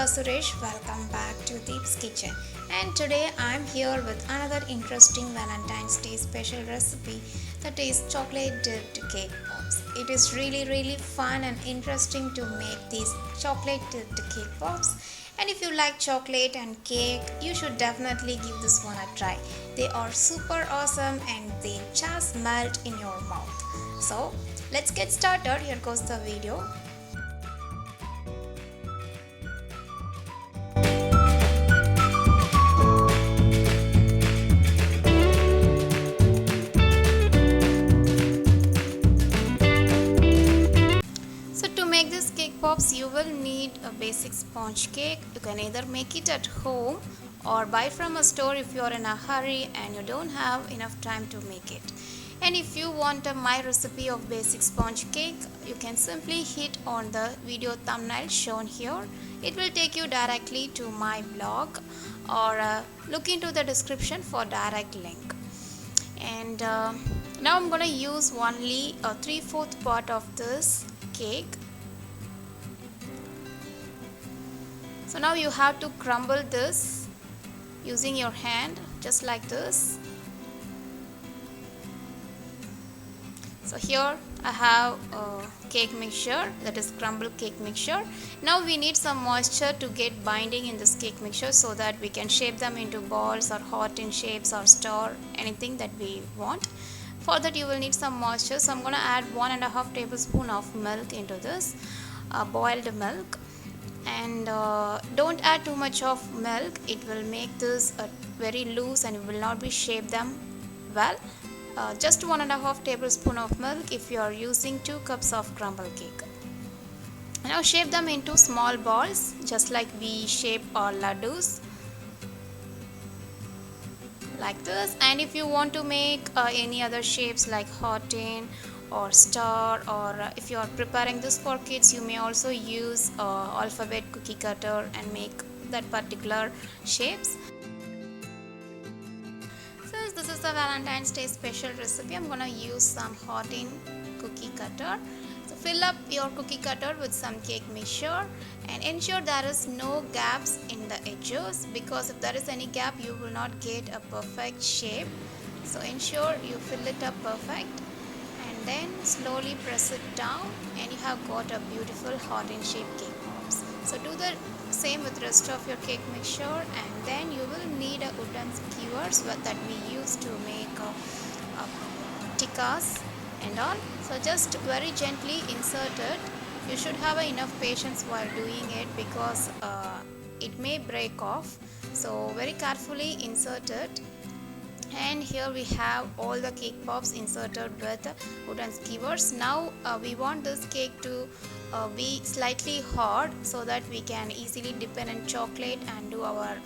Deepa Suresh. Welcome back to Deep's Kitchen. And today I'm here with another interesting Valentine's Day special recipe, that is chocolate dipped cake pops. It is really fun and interesting to make these chocolate dipped cake pops. And if you like chocolate and cake, you should definitely give this one a try. They are super awesome and they just melt in your mouth. So let's get started. Here goes the video. So to make this cake pops, you will need a basic sponge cake. You can either make it at home or buy from a store if you are in a hurry and you don't have enough time to make it. And if you want my recipe of basic sponge cake, you can simply hit on the video thumbnail shown here. It will take you directly to my blog, or look into the description for direct link. And now I'm gonna use only a 3/4 part of this cake. So now you have to crumble this using your hand, just like this. So here I have a cake mixture, that is crumbled cake mixture. Now we need some moisture to get binding in this cake mixture so that we can shape them into balls or hot in shapes or star, anything that we want. For that you will need some moisture, so I'm going to add 1.5 tablespoon of milk into this, boiled milk. And don't add too much of milk, it will make this very loose and it will not be shaped them well. Just 1.5 tablespoon of milk if you are using 2 cups of crumble cake. Now shape them into small balls, just like we shape our laddus, like this. And if you want to make any other shapes like hot tin or star, or if you are preparing this for kids, you may also use alphabet cookie cutter and make that particular shapes. Since this is a Valentine's Day special recipe, I'm gonna use some hot tin cookie cutter. So fill up your cookie cutter with some cake mixture and ensure there is no gaps in the edges, because if there is any gap you will not get a perfect shape. So ensure you fill it up perfect and then slowly press it down and you have got a beautiful hot in shape cake pops. So do the same with rest of your cake mixture, and then you will need a wooden skewers that we use to make tikkas and all. So just very gently insert it. You should have enough patience while doing it because it may break off. So very carefully insert it. And here we have all the cake pops inserted with wooden skewers. Now we want this cake to be slightly hard so that we can easily dip in chocolate and do our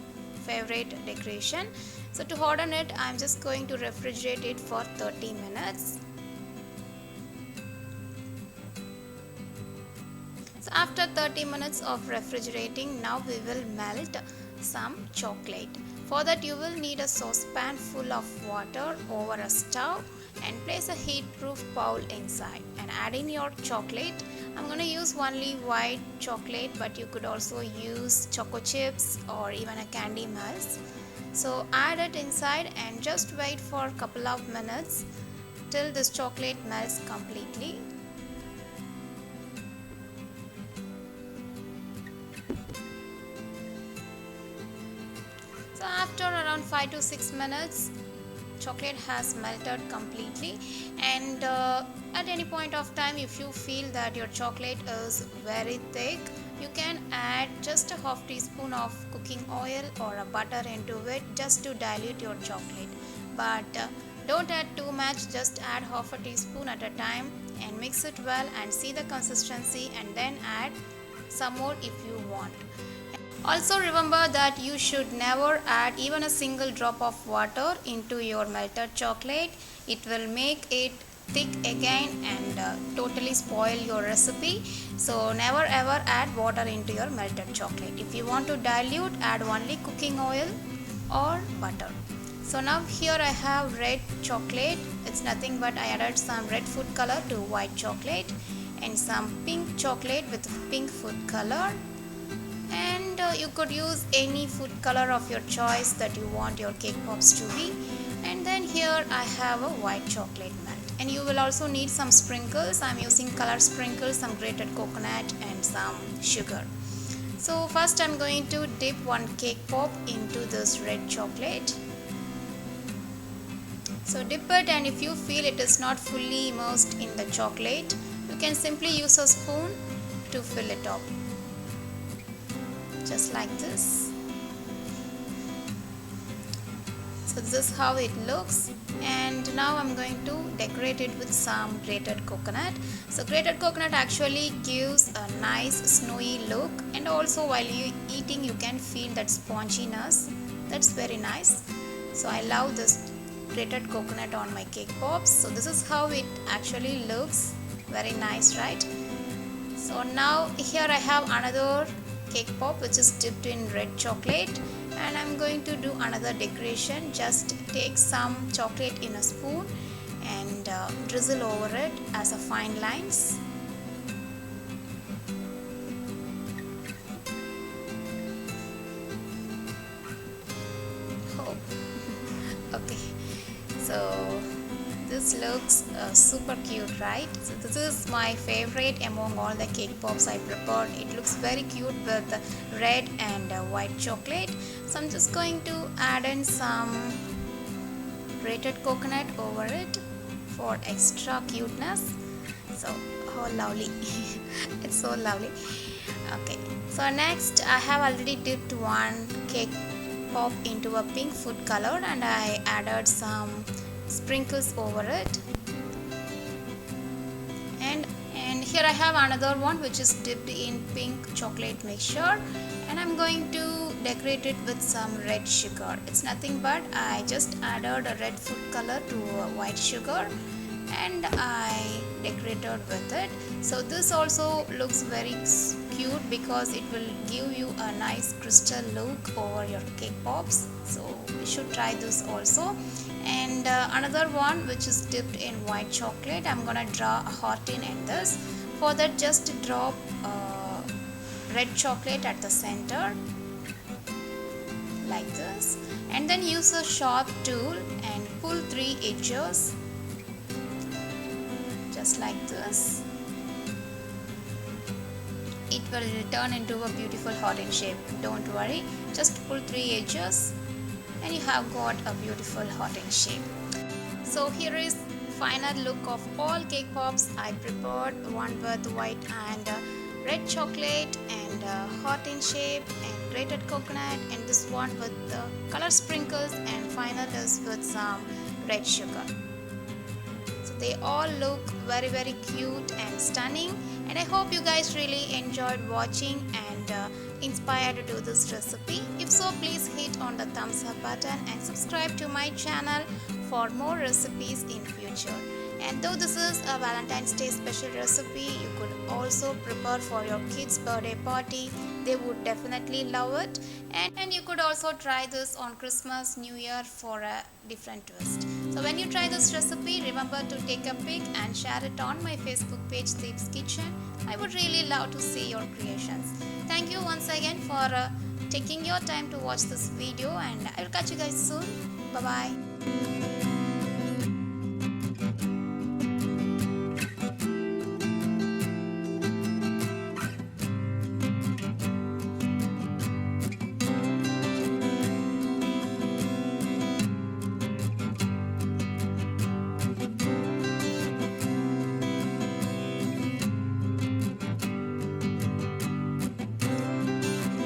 favorite decoration. So to harden it, I'm just going to refrigerate it for 30 minutes. So after 30 minutes of refrigerating, now we will melt some chocolate. For that you will need a saucepan full of water over a stove and place a heat-proof bowl inside and add in your chocolate. I'm going to use only white chocolate, but you could also use choco chips or even a candy mousse. So add it inside and just wait for a couple of minutes till this chocolate melts completely. So after around 5 to 6 minutes, chocolate has melted completely. And at any point of time, if you feel that your chocolate is very thick, you can add just a half teaspoon of cooking oil or a butter into it just to dilute your chocolate. But don't add too much, just add half a teaspoon at a time and mix it well and see the consistency, and then add some more if you want. Also remember that you should never add even a single drop of water into your melted chocolate. It will make it thick again and totally spoil your recipe. So never ever add water into your melted chocolate. If you want to dilute, add only cooking oil or butter. So now here I have red chocolate. It's nothing but I added some red food color to white chocolate and some pink chocolate with pink food color. And you could use any food color of your choice that you want your cake pops to be. And then here I have a white chocolate melt, and you will also need some sprinkles. I'm using color sprinkles, some grated coconut and some sugar. So first I'm going to dip one cake pop into this red chocolate. So dip it, and if you feel it is not fully immersed in the chocolate, you can simply use a spoon to fill it up, just like this. So this is how it looks, and now I'm going to decorate it with some grated coconut. So grated coconut actually gives a nice snowy look, and also while you eating you can feel that sponginess. That's very nice. So I love this grated coconut on my cake pops. So this is how it actually looks. Very nice, right? So now here I have another cake pop which is dipped in red chocolate, and I'm going to do another decoration. Just take some chocolate in a spoon and drizzle over it as a fine lines. Oh. Okay, so this looks super cute, right? So this is my favorite among all the cake pops I prepared. It looks very cute with red and white chocolate. So I'm just going to add in some grated coconut over it for extra cuteness. So oh lovely. It's so lovely. Okay, so next I have already dipped one cake pop into a pink food color, and I added some sprinkles over it, and here I have another one which is dipped in pink chocolate mixture, and I'm going to decorate it with some red sugar. It's nothing but I just added a red food color to white sugar, and I decorated with it. So this also looks very cute because it will give you a nice crystal look over your cake pops. So you should try this also. And another one which is dipped in white chocolate, I'm gonna draw a heart in this. For that, just drop red chocolate at the center like this, and then use a sharp tool and pull 3 edges just like this. It will turn into a beautiful heart in shape. Don't worry, just pull 3 edges and you have got a beautiful heart in shape. So here is final look of all cake pops I prepared, one with white and red chocolate and heart in shape and grated coconut, and this one with the color sprinkles, and final is with some red sugar. So they all look very cute and stunning, and I hope you guys really enjoyed watching and inspired to do this recipe. If so, please hit on the thumbs up button and subscribe to my channel for more recipes in future. And though this is a Valentine's Day special recipe, you could also prepare for your kids' birthday party. They would definitely love it. And you could also try this on Christmas, New Year for a different twist. So when you try this recipe, remember to take a pic and share it on my Facebook page, Deep's Kitchen. I would really love to see your creations. Thank you once again for taking your time to watch this video, and I will catch you guys soon. Bye bye.